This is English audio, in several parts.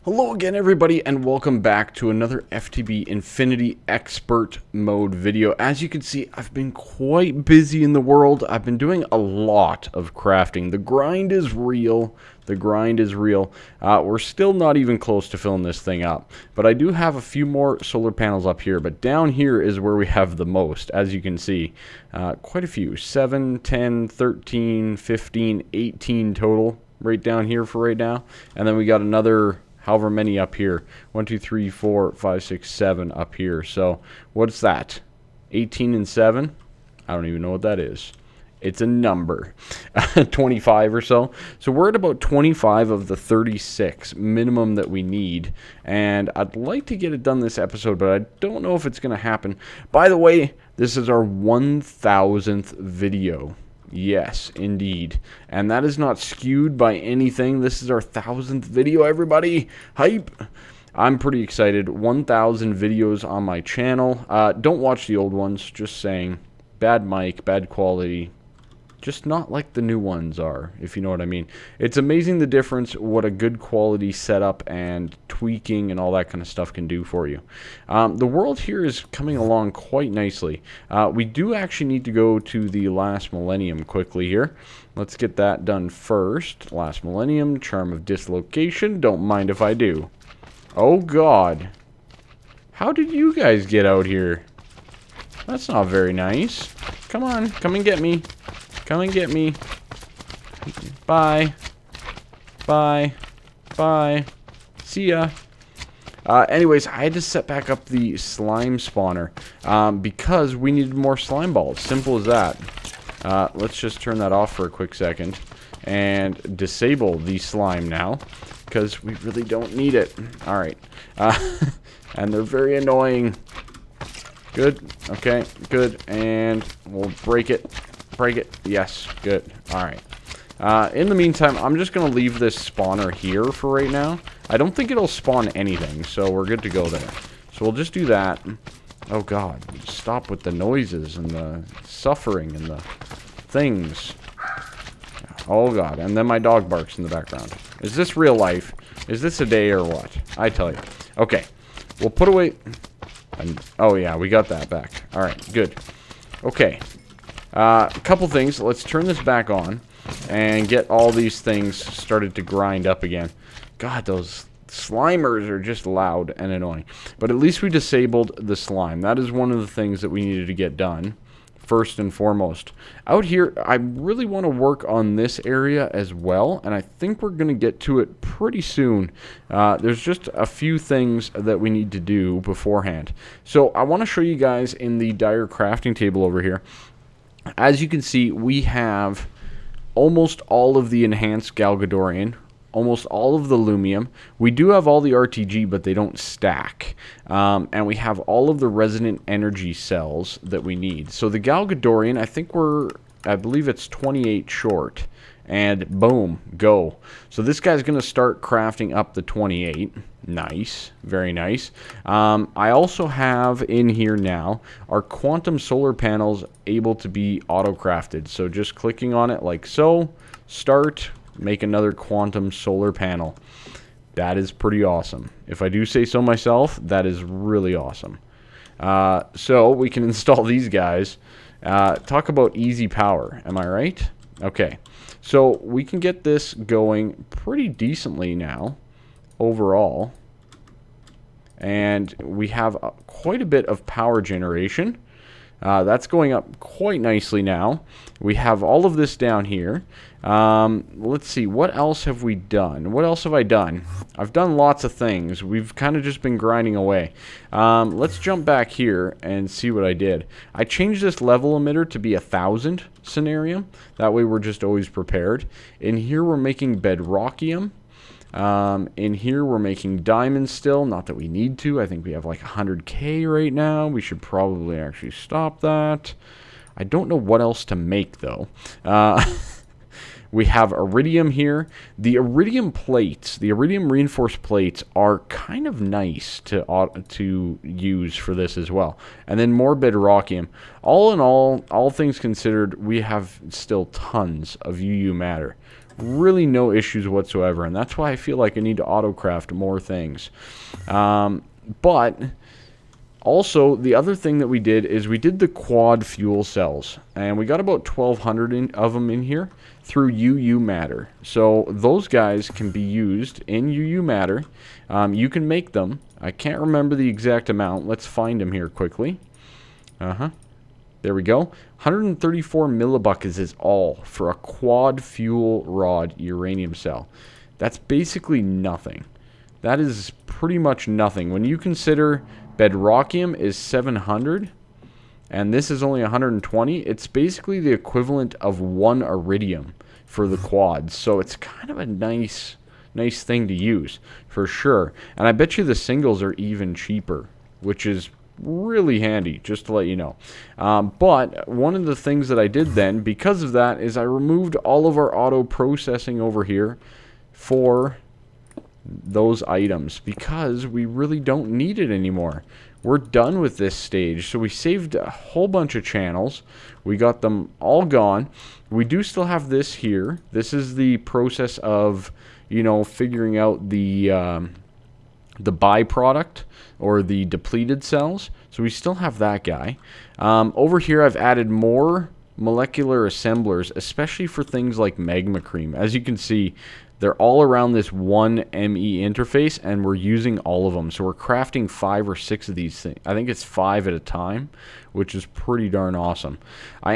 Hello again everybody and welcome back to another FTB Infinity Expert Mode video. As you can see, I've been quite busy in the world. I've been doing a lot of crafting. The grind is real. The grind is real. We're still not even close to filling this thing up. But I do have a few more solar panels up here. But down here is where we have the most, as you can see. Quite a few. 7, 10, 13, 15, 18 total right down here for right now. And then we got another however many up here. 1, 2, 3, 4, 5, 6, 7 up here. So what's that? 18 and 7? I don't even know what that is. It's a number. 25 or so. So we're at about 25 of the 36 minimum that we need. And I'd like to get it done this episode, but I don't know if it's going to happen. By the way, this is our 1000th video. Yes, indeed. And that is not skewed by anything. This is our 1000th video, everybody. Hype! I'm pretty excited. 1000 videos on my channel. Don't watch the old ones. Just saying. Bad mic, bad quality. Just not like the new ones are, if you know what I mean. It's amazing the difference what a good quality setup and tweaking and all that kind of stuff can do for you. The world here is coming along quite nicely. We do actually need to go to the last millennium quickly here. Let's get that done first. Last millennium, charm of dislocation. Don't mind if I do. Oh God. How did you guys get out here? That's not very nice. Come on, come and get me. Come and get me. Bye. Bye. Bye. See ya. Anyways, I had to set back up the slime spawner because we needed more slime balls. Simple as that. Let's just turn that off for a quick second and disable the slime now because we really don't need it. Alright. And they're very annoying. Good. Okay. Good. And we'll break it. Break it. Yes. Good. Alright. In the meantime, I'm just going to leave this spawner here for right now. I don't think it'll spawn anything, so we're good to go there. So we'll just do that. Oh God. Stop with the noises and the suffering and the things. Oh God. And then my dog barks in the background. Is this real life? Is this a day or what? I tell you. Okay. We'll put away... oh yeah, we got that back. Alright, good. Okay. A couple things. Let's turn this back on and get all these things started to grind up again. God, those slimers are just loud and annoying. But at least we disabled the slime. That is one of the things that we needed to get done first and foremost. Out here, I really want to work on this area as well, and I think we're going to get to it pretty soon. There's just a few things that we need to do beforehand. So I want to show you guys in the dire crafting table over here. As you can see, we have almost all of the enhanced Galgadorian, almost all of the Lumium. We do have all the RTG, but they don't stack. And we have all of the resonant energy cells that we need. So the Galgadorian, I believe it's 28 short. And boom, go. So this guy's going to start crafting up the 28. Nice. Very nice. I also have in here now our quantum solar panels able to be auto-crafted. So just clicking on it like so. Start. Make another quantum solar panel. That is pretty awesome. If I do say so myself, that is really awesome. So we can install these guys. Talk about easy power. Am I right? Okay. So we can get this going pretty decently now, overall. And we have quite a bit of power generation. That's going up quite nicely now. We have all of this down here. Let's see, what else have we done? What else have I done? I've done lots of things. We've kind of just been grinding away. Let's jump back here and see what I did. I changed this level emitter to be 1000 scenario. That way we're just always prepared. In here we're making bedrockium. In here we're making diamonds still. Not that we need to. I think we have like 100k right now. We should probably actually stop that. I don't know what else to make though. We have iridium here. The iridium plates, the iridium reinforced plates are kind of nice to use for this as well. And then more bedrockium. All in all things considered, we have still tons of UU matter. Really no issues whatsoever, and that's why I feel like I need to auto-craft more things. But also, the other thing that we did is we did the quad fuel cells, and we got about 1,200 of them in here through UU matter. So those guys can be used in UU matter. You can make them. I can't remember the exact amount. Let's find them here quickly. There we go. 134 millibuckets is all for a quad fuel rod uranium cell. That's basically nothing. That is pretty much nothing. When you consider bedrockium is 700, and this is only 120, it's basically the equivalent of 1 iridium for the quads. So it's kind of a nice thing to use, for sure. And I bet you the singles are even cheaper, which is really handy, just to let you know. But one of the things that I did then, because of that, is I removed all of our auto processing over here for those items, because we really don't need it anymore. We're done with this stage. So we saved a whole bunch of channels. We got them all gone. We do still have this here. This is the process of, you know, figuring out the byproduct or the depleted cells. So we still have that guy. Over here I've added more molecular assemblers, especially for things like magma cream. As you can see, they're all around this one ME interface, and we're using all of them. So we're crafting 5 or 6 of these things. I think it's 5 at a time, which is pretty darn awesome. I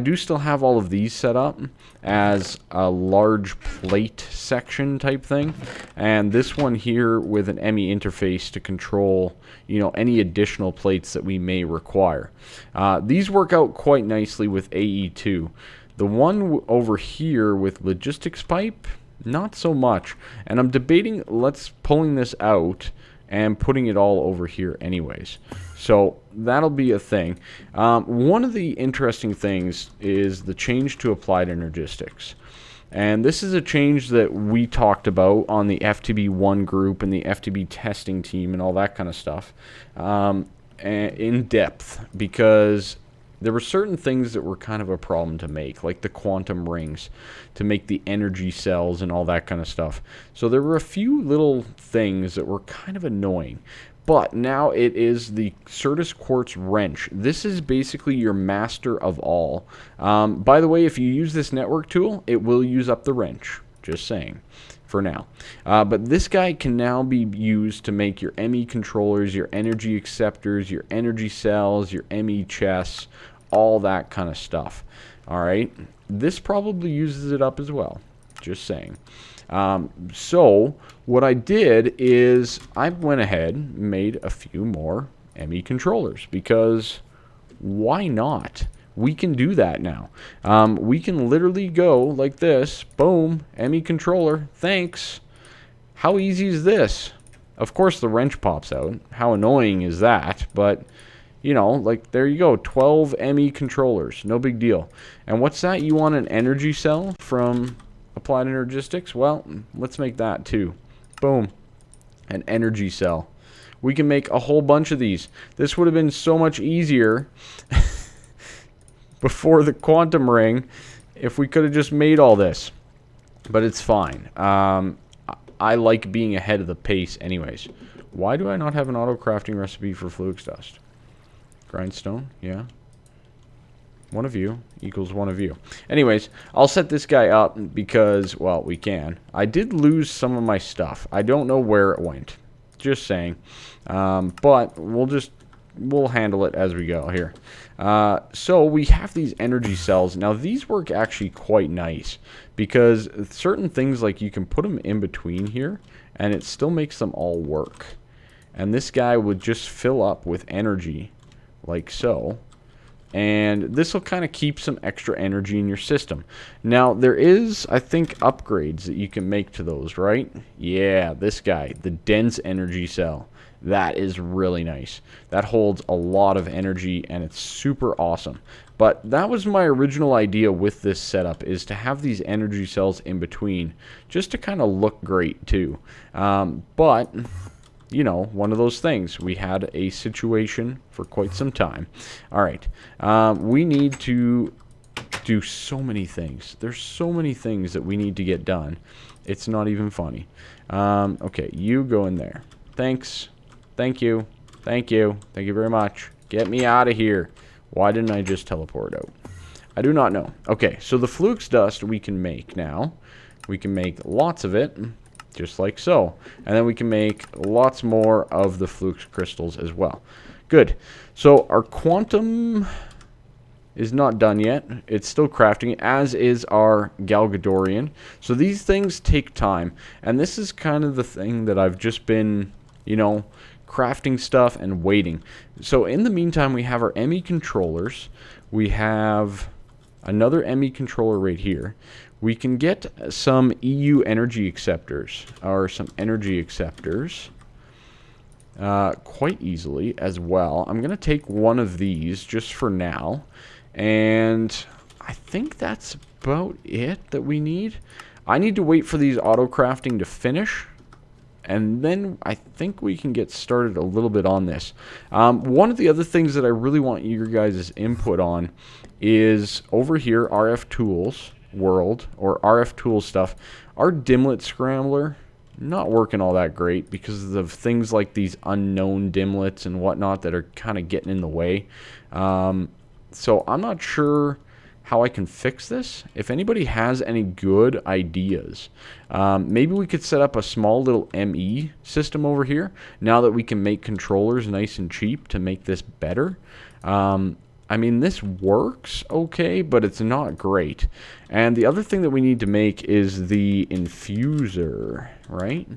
do still have all of these set up as a large plate section type thing, and this one here with an ME interface to control, you know, any additional plates that we may require. These work out quite nicely with AE2. The one over here with logistics pipe, not so much. And I'm debating pulling this out and putting it all over here anyways. So that'll be a thing. One of the interesting things is the change to applied energistics. And this is a change that we talked about on the FTB1 group and the FTB testing team and all that kind of stuff in depth, because there were certain things that were kind of a problem to make, like the quantum rings, to make the energy cells and all that kind of stuff. So there were a few little things that were kind of annoying. But now it is the Certus Quartz Wrench. This is basically your master of all. By the way, if you use this network tool, it will use up the wrench. Just saying. For now. But this guy can now be used to make your ME controllers, your energy acceptors, your energy cells, your ME chests, all that kind of stuff. Alright? This probably uses it up as well. Just saying. So, what I did is I went ahead and made a few more ME controllers, because why not? We can do that now. We can literally go like this. Boom. ME controller. Thanks. How easy is this? Of course the wrench pops out. How annoying is that? But, you know, like, there you go. 12 ME controllers. No big deal. And what's that? You want an energy cell from Applied Energistics? Well, let's make that too. Boom. An energy cell. We can make a whole bunch of these. This would have been so much easier before the quantum ring if we could have just made all this. But it's fine. I like being ahead of the pace anyways. Why do I not have an auto crafting recipe for Flux dust? Grindstone, yeah. One of you equals one of you. Anyways, I'll set this guy up because, well, we can. I did lose some of my stuff. I don't know where it went. Just saying. But we'll handle it as we go here. So we have these energy cells. Now these work actually quite nice, because certain things, like, you can put them in between here and it still makes them all work. And this guy would just fill up with energy like so. And this will kind of keep some extra energy in your system. Now, there is, I think, upgrades that you can make to those, right? Yeah, this guy, the dense energy cell. That is really nice. That holds a lot of energy, and it's super awesome. But that was my original idea with this setup, is to have these energy cells in between, just to kind of look great, too. But, you know, one of those things. We had a situation for quite some time. All right. We need to do so many things. There's so many things that we need to get done. It's not even funny. Okay, you go in there. Thanks. Thank you. Thank you. Thank you very much. Get me out of here. Why didn't I just teleport out? I do not know. Okay, so the flux dust we can make now. We can make lots of it, just like so. And then we can make lots more of the flux crystals as well. Good. So our quantum is not done yet. It's still crafting, as is our Galgadorian. So these things take time. And this is kind of the thing that I've just been, you know, crafting stuff and waiting. So in the meantime, we have our ME controllers. We have another ME controller right here. We can get some EU energy acceptors, or some energy acceptors, quite easily as well. I'm going to take one of these just for now. And I think that's about it that we need. I need to wait for these auto crafting to finish. And then I think we can get started a little bit on this. One of the other things that I really want your guys' input on is over here, RF Tools World, or RF Tools stuff. Our Dimlet Scrambler, not working all that great because of things like these unknown dimlets and whatnot that are kind of getting in the way. So I'm not sure how I can fix this. If anybody has any good ideas, maybe we could set up a small little ME system over here now that we can make controllers nice and cheap to make this better. I mean, this works okay, but it's not great. And the other thing that we need to make is the infuser, right?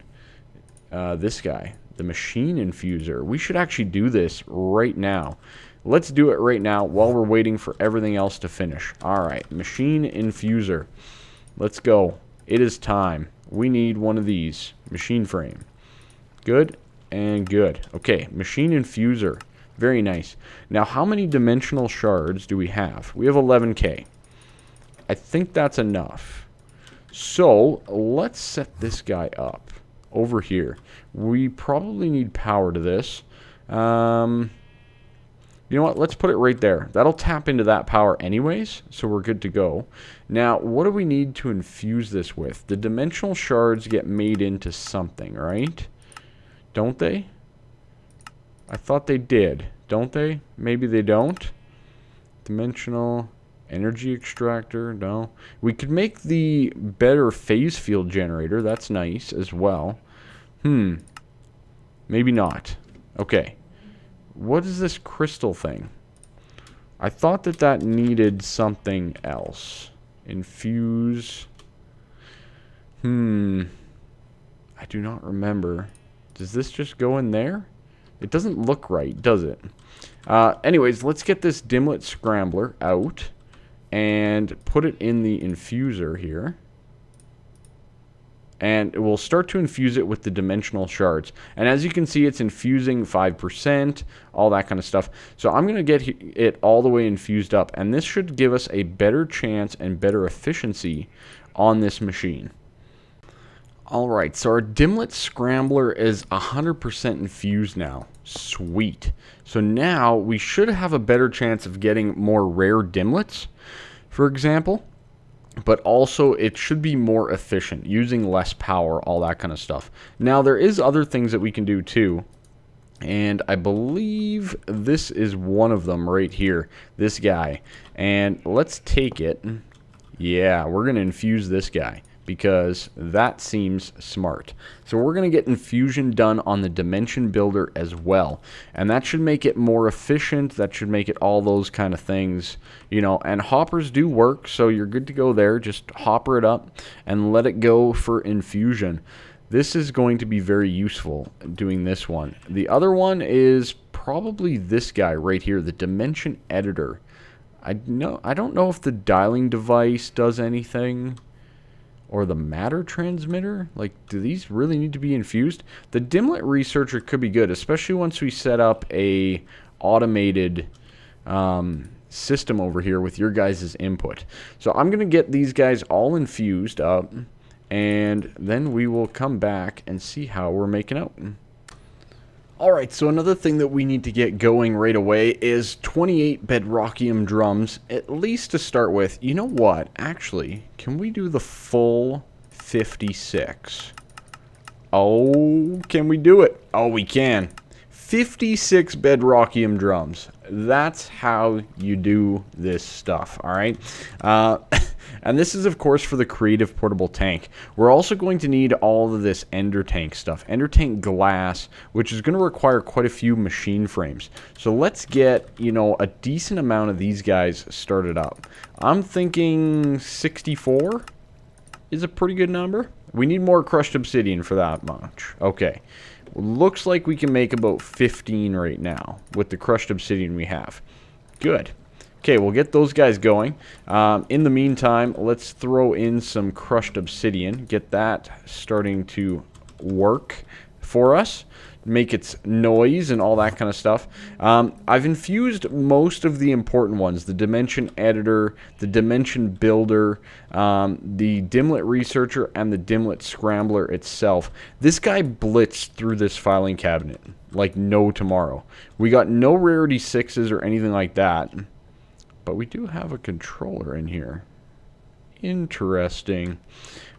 This guy, the machine infuser. We should actually do this right now. Let's do it right now while we're waiting for everything else to finish. All right, machine infuser. Let's go. It is time. We need one of these. Machine frame. Good and good. Okay, machine infuser. Very nice. Now, how many dimensional shards do we have? We have 11K. I think that's enough. So, let's set this guy up over here. We probably need power to this. You know what? Let's put it right there. That'll tap into that power anyways, so we're good to go. Now, what do we need to infuse this with? The dimensional shards get made into something, right? Don't they? I thought they did. Don't they? Maybe they don't. Dimensional energy extractor. No. We could make the better phase field generator. That's nice as well. Maybe not. Okay. What is this crystal thing? I thought that that needed something else. Infuse. I do not remember. Does this just go in there? It doesn't look right, does it? Anyways, let's get this Dimlet Scrambler out and put it in the infuser here. And we'll start to infuse it with the dimensional shards. And as you can see, it's infusing 5%, all that kind of stuff. So I'm going to get it all the way infused up. And this should give us a better chance and better efficiency on this machine. Alright, so our Dimlet Scrambler is 100% infused now. Sweet. So now we should have a better chance of getting more rare Dimlets, for example. But also, it should be more efficient, using less power, all that kind of stuff. Now, there is other things that we can do, too. And I believe this is one of them right here. This guy. And let's take it. Yeah, we're going to infuse this guy, because that seems smart. So we're going to get infusion done on the dimension builder as well. And that should make it more efficient. That should make it all those kind of things. You know, and hoppers do work, so you're good to go there. Just hopper it up and let it go for infusion. This is going to be very useful doing this one. The other one is probably this guy right here, the dimension editor. I don't know if the dialing device does anything. Or the matter transmitter? Like, do these really need to be infused? The Dimlet Researcher could be good, especially once we set up a automated system over here with your guys' input. So I'm going to get these guys all infused up, and then we will come back and see how we're making out. Alright, so another thing that we need to get going right away is 28 bedrockium drums, at least to start with. You know what? Actually, can we do the full 56? Oh, can we do it? Oh, we can. 56 bedrockium drums. That's how you do this stuff, alright? And this is, of course, for the creative portable tank. We're also going to need all of this ender tank stuff. Ender tank glass, which is going to require quite a few machine frames. So let's get, you know, a decent amount of these guys started up. I'm thinking 64 is a pretty good number. We need more crushed obsidian for that much. Okay. Looks like we can make about 15 right now with the crushed obsidian we have. Good. Okay, we'll get those guys going. In the meantime, let's throw in some crushed obsidian. Get that starting to work for us. Make its noise and all that kind of stuff. I've infused most of the important ones. The dimension editor, the dimension builder, the dimlet researcher, and the dimlet scrambler itself. This guy blitzed through this filing cabinet like no tomorrow. We got no rarity 6s or anything like that. But we do have a controller in here. Interesting.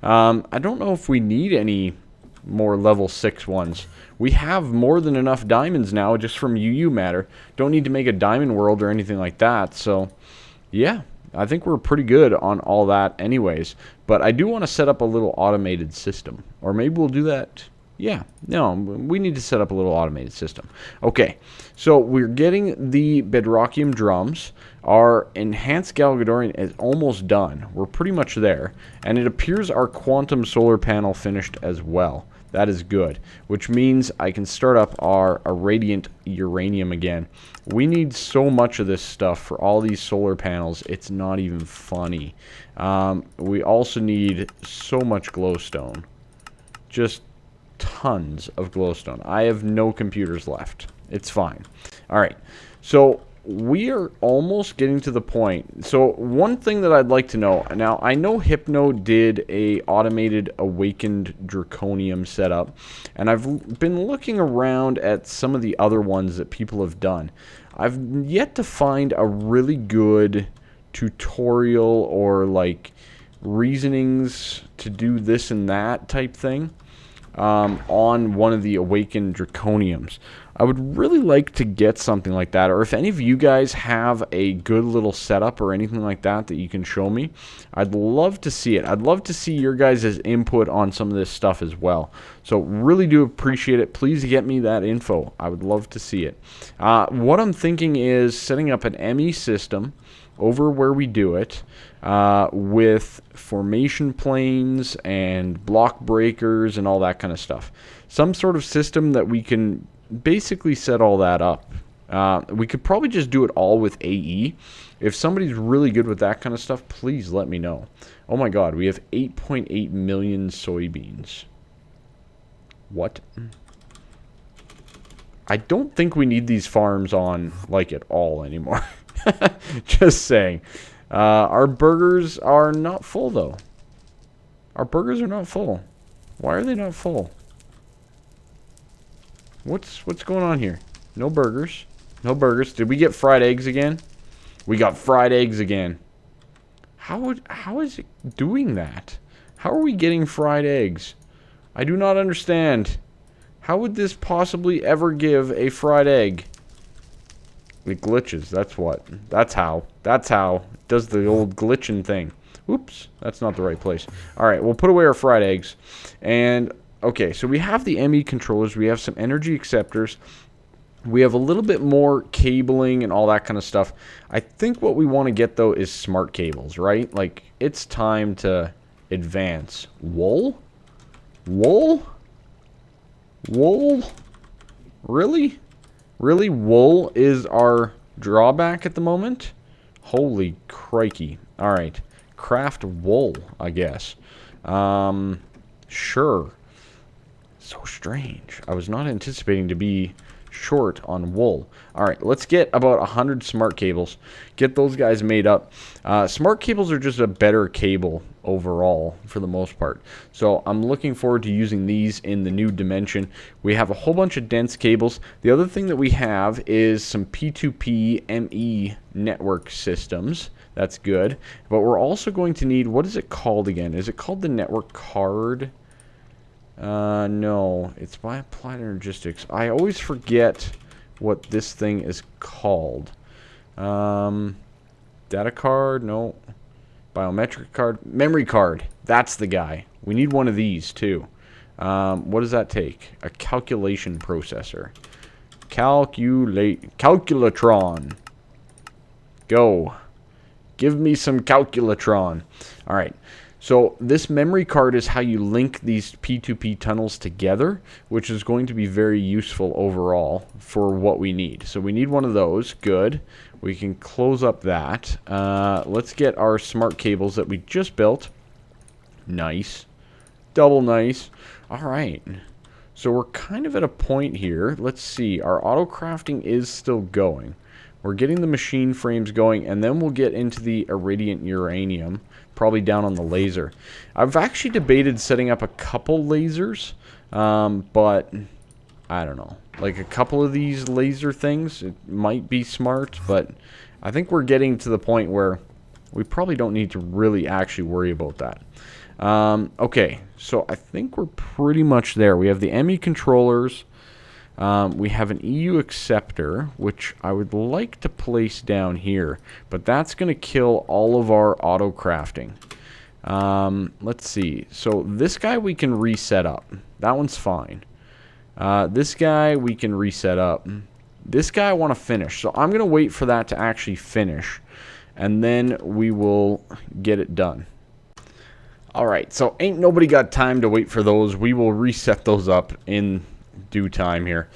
I don't know if we need any more level 6 ones. We have more than enough diamonds now just from UU matter. Don't need to make a diamond world or anything like that. So, yeah, I think we're pretty good on all that anyways. But I do want to set up a little automated system. Or maybe we'll do that. Yeah, no, we need to set up a little automated system. Okay, so we're getting the bedrockium drums. Our enhanced Galgadorian is almost done. We're pretty much there. And it appears our quantum solar panel finished as well. That is good, which means I can start up our irradiant uranium again. We need so much of this stuff for all these solar panels, it's not even funny. We also need so much glowstone. Just tons of glowstone. I have no computers left. It's fine. Alright, so we are almost getting to the point. So one thing that I'd like to know, now I know Hypno did a automated awakened draconium setup, and I've been looking around at some of the other ones that people have done. I've yet to find a really good tutorial or like reasonings to do this and that type thing on one of the awakened draconiums. I would really like to get something like that, or if any of you guys have a good little setup or anything like that that you can show me, I'd love to see it. I'd love to see your guys' input on some of this stuff as well. So really do appreciate it. Please get me that info. I would love to see it. What I'm thinking is setting up an ME system over where we do it with formation planes and block breakers and all that kind of stuff. Some sort of system that we can basically set all that up. We could probably just do it all with AE. If somebody's really good with that kind of stuff, please let me know. Oh my god, we have 8.8 million soybeans. What? I don't think we need these farms on, like, at all anymore. Just saying. Our burgers are not full, though. Our burgers are not full. Why are they not full? What's going on here? No burgers. No burgers. Did we get fried eggs again? We got fried eggs again. How is it doing that? How are we getting fried eggs? I do not understand. How would this possibly ever give a fried egg? It glitches. That's what. That's how. That's how. It does the old glitching thing. Oops. That's not the right place. Alright, we'll put away our fried eggs. And okay, so we have the ME controllers, we have some energy acceptors, we have a little bit more cabling and all that kind of stuff. I think what we want to get, though, is smart cables, right? Like, it's time to advance. Wool? Wool? Wool? Really? Really? Wool is our drawback at the moment? Holy crikey. Alright. Craft wool, I guess. Sure. So strange. I was not anticipating to be short on wool. All right, let's get about 100 smart cables. Get those guys made up. Smart cables are just a better cable overall for the most part. So I'm looking forward to using these in the new dimension. We have a whole bunch of dense cables. The other thing that we have is some P2P ME network systems. That's good. But we're also going to need, what is it called again? Is it called the network card? No, it's by Applied Energistics. I always forget what this thing is called. Data card? No. Biometric card? Memory card. That's the guy. We need one of these, too. What does that take? A calculation processor. Calculatron. Go. Give me some calculatron. All right. So this memory card is how you link these P2P tunnels together, which is going to be very useful overall for what we need. So we need one of those. Good. We can close up that. Let's get our smart cables that we just built. Nice. Double nice. All right. So we're kind of at a point here. Let's see. Our auto crafting is still going. We're getting the machine frames going, and then we'll get into the irradiant uranium, probably down on the laser. I've actually debated setting up a couple lasers, but I don't know. Like a couple of these laser things, it might be smart, but I think we're getting to the point where we probably don't need to really actually worry about that. Okay, so I think we're pretty much there. We have the ME controllers. We have an EU acceptor, which I would like to place down here, but that's going to kill all of our auto crafting. Let's see. So this guy we can reset up. That one's fine. This guy we can reset up. This guy I want to finish. So I'm going to wait for that to actually finish, and then we will get it done. Alright, so ain't nobody got time to wait for those. We will reset those up in due time here.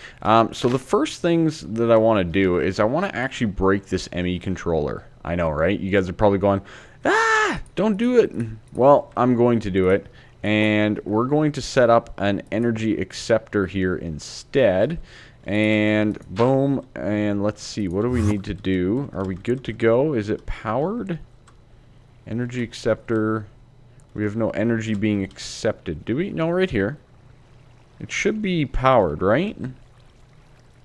So the first things that I want to do is I want to actually break this ME controller. I know, right? You guys are probably going, ah, don't do it. Well, I'm going to do it. And we're going to set up an energy acceptor here instead. And boom. And let's see. What do we need to do? Are we good to go? Is it powered? Energy acceptor. We have no energy being accepted. Do we? No, right here. It should be powered, right?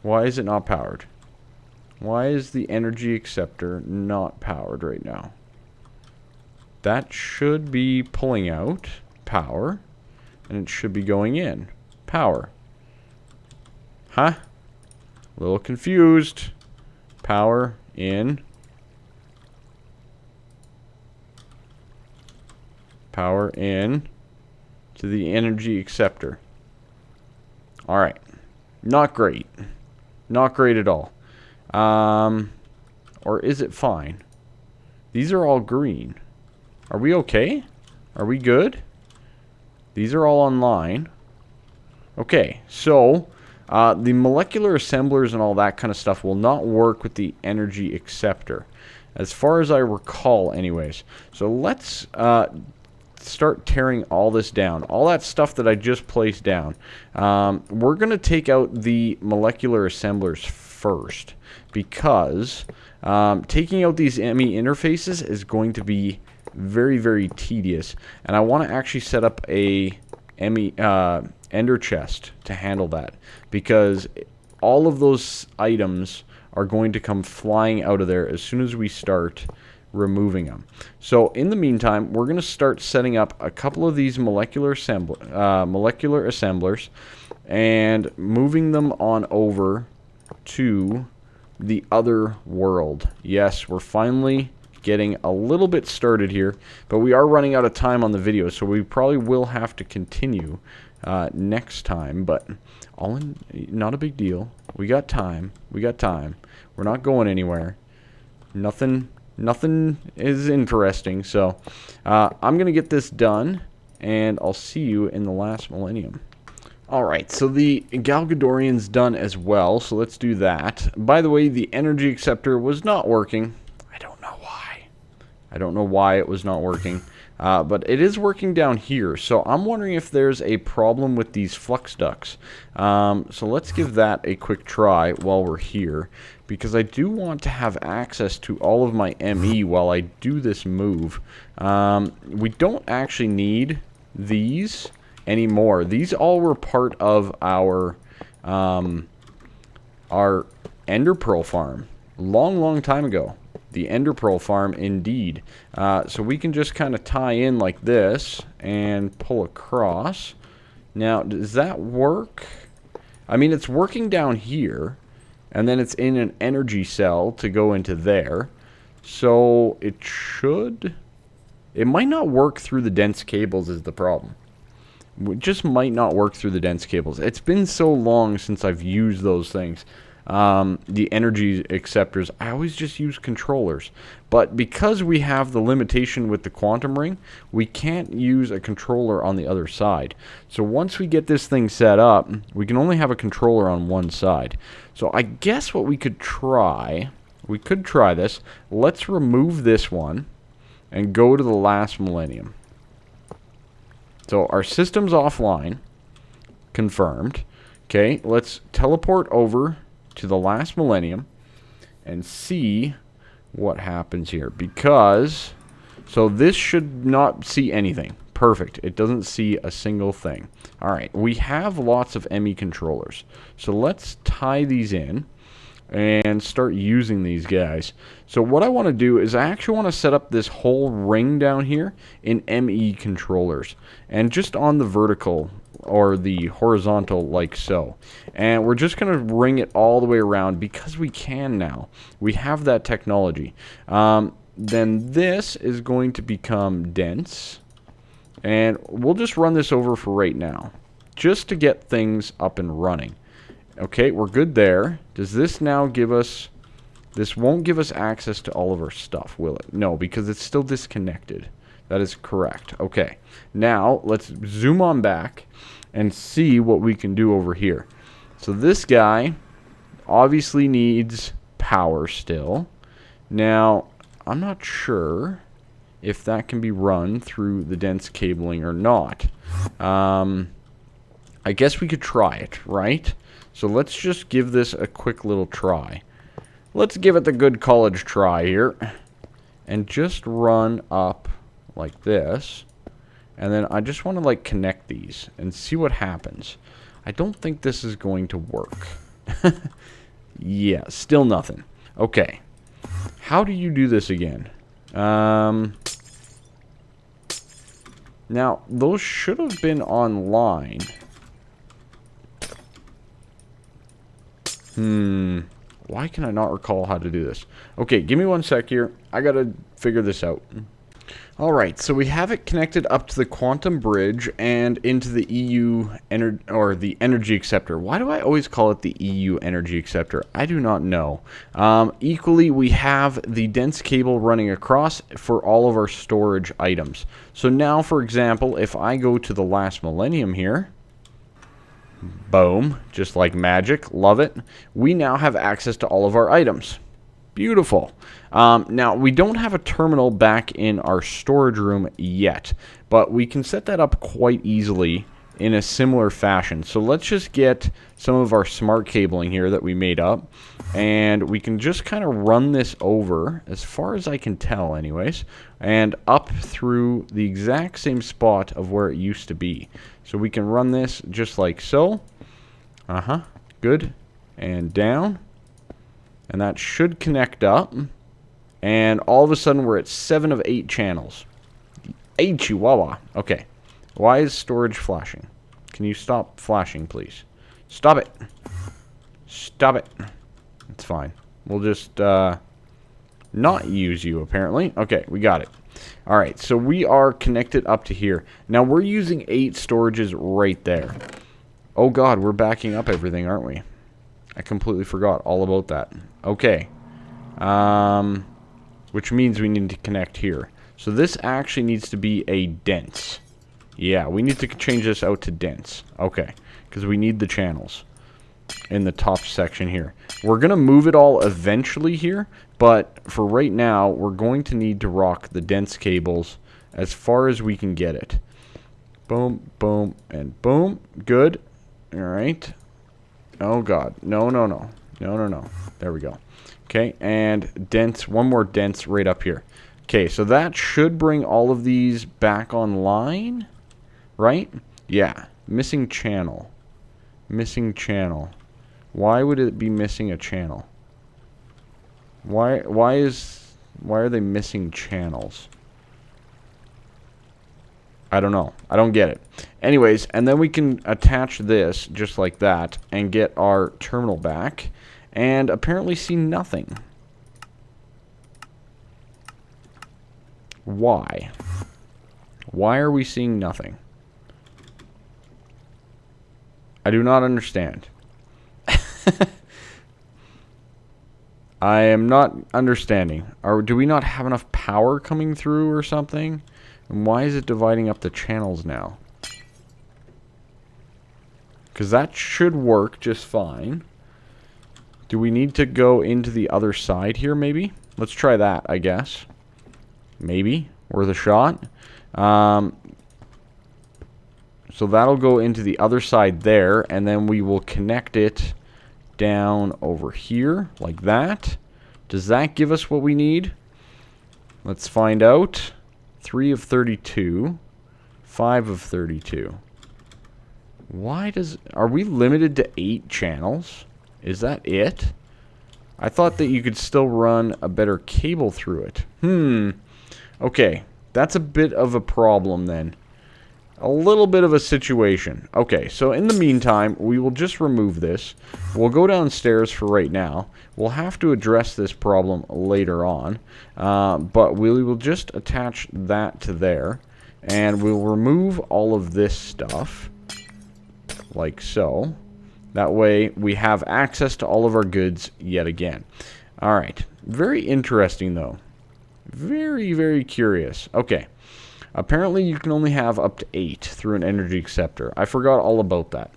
Why is it not powered? Why is the energy acceptor not powered right now? That should be pulling out power, and it should be going in power. Huh? A little confused. Power in. Power in to the energy acceptor. Alright. Not great. Not great at all. Or is it fine? These are all green. Are we okay? Are we good? These are all online. Okay, so the molecular assemblers and all that kind of stuff will not work with the energy acceptor, as far as I recall anyways. So let's start tearing all this down. All that stuff that I just placed down. We're going to take out the molecular assemblers first, because taking out these ME interfaces is going to be very, very tedious. And I want to actually set up a ME ender chest to handle that, because all of those items are going to come flying out of there as soon as we start removing them. So in the meantime, we're going to start setting up a couple of these molecular assemblers and moving them on over to the other world. Yes, we're finally getting a little bit started here, but we are running out of time on the video, so we probably will have to continue next time, but all in, not a big deal. We got time. We got time. We're not going anywhere. Nothing is interesting, so I'm going to get this done, and I'll see you in the last millennium. Alright, so the Galgadorian's done as well, so let's do that. By the way, the energy acceptor was not working. I don't know why. I don't know why it was not working. But it is working down here, so I'm wondering if there's a problem with these flux ducts. So let's give that a quick try while we're here, because I do want to have access to all of my ME while I do this move. We don't actually need these anymore. These all were part of our Ender Pearl farm long time ago. The Ender Pearl farm, indeed. So we can just kind of tie in like this and pull across. Now, does that work? I mean, it's working down here, and then it's in an energy cell to go into there. So it should... It might not work through the dense cables is the problem. It just might not work through the dense cables. It's been so long since I've used those things. The energy acceptors, I always just use controllers. But because we have the limitation with the quantum ring, we can't use a controller on the other side. So once we get this thing set up, we can only have a controller on one side. So I guess what we could try this. Let's remove this one and go to the last millennium. So our system's offline. Confirmed. Okay, let's teleport over to the last millennium and see what happens here. Because, so this should not see anything. Perfect. It doesn't see a single thing. Alright, we have lots of ME controllers. So let's tie these in and start using these guys. So what I want to do is I actually want to set up this whole ring down here in ME controllers. And just on the vertical or the horizontal like so. And we're just going to ring it all the way around because we can now. We have that technology. Then this is going to become dense. And we'll just run this over for right now, just to get things up and running. Okay, we're good there. Does this now give us... This won't give us access to all of our stuff, will it? No, because it's still disconnected. That is correct. Okay, now let's zoom on back and see what we can do over here. So this guy obviously needs power still. Now, I'm not sure if that can be run through the dense cabling or not. I guess we could try it, right? So let's just give this a quick little try. Let's give it the good college try here. And just run up like this. And then I just want to like connect these and see what happens. I don't think this is going to work. Yeah, still nothing. Okay. How do you do this again? Now, those should have been online. Why can I not recall how to do this? Okay, give me one sec here. I gotta figure this out. Alright, so we have it connected up to the quantum bridge and into the the energy acceptor. Why do I always call it the EU energy acceptor? I do not know. Equally, we have the dense cable running across for all of our storage items. So now, for example, if I go to the last millennium here, boom, just like magic, love it. We now have access to all of our items. Beautiful. Now, we don't have a terminal back in our storage room yet, but we can set that up quite easily in a similar fashion. So let's just get some of our smart cabling here that we made up, and we can just kind of run this over, as far as I can tell anyways, and up through the exact same spot of where it used to be. So we can run this just like so. Good. And down. And that should connect up. And all of a sudden we're at 7 of 8 channels. Hey, chihuahua. Okay. Why is storage flashing? Can you stop flashing, please? Stop it. Stop it. It's fine. We'll just not use you, apparently. Okay, we got it. Alright, so we are connected up to here. Now, we're using 8 storages right there. Oh god, we're backing up everything, aren't we? I completely forgot all about that. Okay. Which means we need to connect here. So this actually needs to be a dense. Yeah, we need to change this out to dense. Okay, because we need the channels in the top section here. We're going to move it all eventually here, but for right now, we're going to need to rock the dense cables as far as we can get it. Boom, boom, and boom. Good. All right. Oh, God. No, no, no. No, no, no. There we go. Okay, and dents. One more dents right up here. Okay, so that should bring all of these back online, right? Yeah. Missing channel. Missing channel. Why would it be missing a channel? Why are they missing channels? I don't know. I don't get it. Anyways, and then we can attach this just like that and get our terminal back and apparently see nothing. Why? Why are we seeing nothing? I do not understand. I am not understanding. Do we not have enough power coming through or something? And why is it dividing up the channels now? Because that should work just fine. Do we need to go into the other side here, maybe? Let's try that, I guess. Maybe. Worth a shot. So that'll go into the other side there, and then we will connect it down over here, like that. Does that give us what we need? Let's find out. 3 of 32. 5 of 32. Are we limited to 8 channels? Is that it? I thought that you could still run a better cable through it. Okay, that's a bit of a problem then. A little bit of a situation. Okay, so in the meantime, we will just remove this. We'll go downstairs for right now. We'll have to address this problem later on. But we will just attach that to there. And we'll remove all of this stuff. Like so. That way, we have access to all of our goods yet again. Alright. Very interesting, though. Very, very curious. Okay. Apparently, you can only have up to 8 through an energy acceptor. I forgot all about that.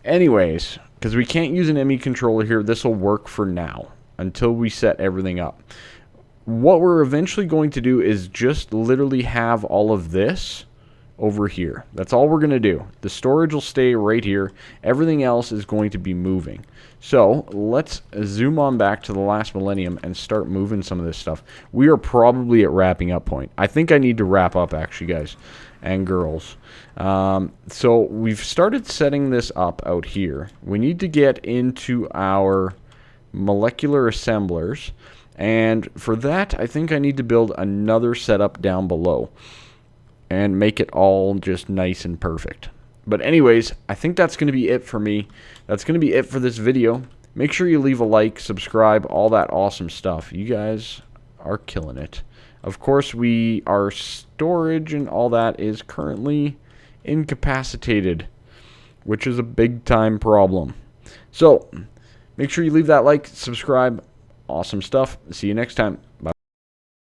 Anyways, because we can't use an ME controller here, this will work for now until we set everything up. What we're eventually going to do is just literally have all of this over here. That's all we're going to do. The storage will stay right here. Everything else is going to be moving. So let's zoom on back to the last millennium and start moving some of this stuff. We are probably at wrapping up point. I think I need to wrap up actually, guys and girls. So we've started setting this up out here. We need to get into our molecular assemblers. And for that, I think I need to build another setup down below and make it all just nice and perfect. But anyways, I think that's going to be it for me. That's going to be it for this video. Make sure you leave a like, subscribe, all that awesome stuff. You guys are killing it. Of course, our storage and all that is currently incapacitated, which is a big time problem. So, make sure you leave that like, subscribe, awesome stuff. See you next time.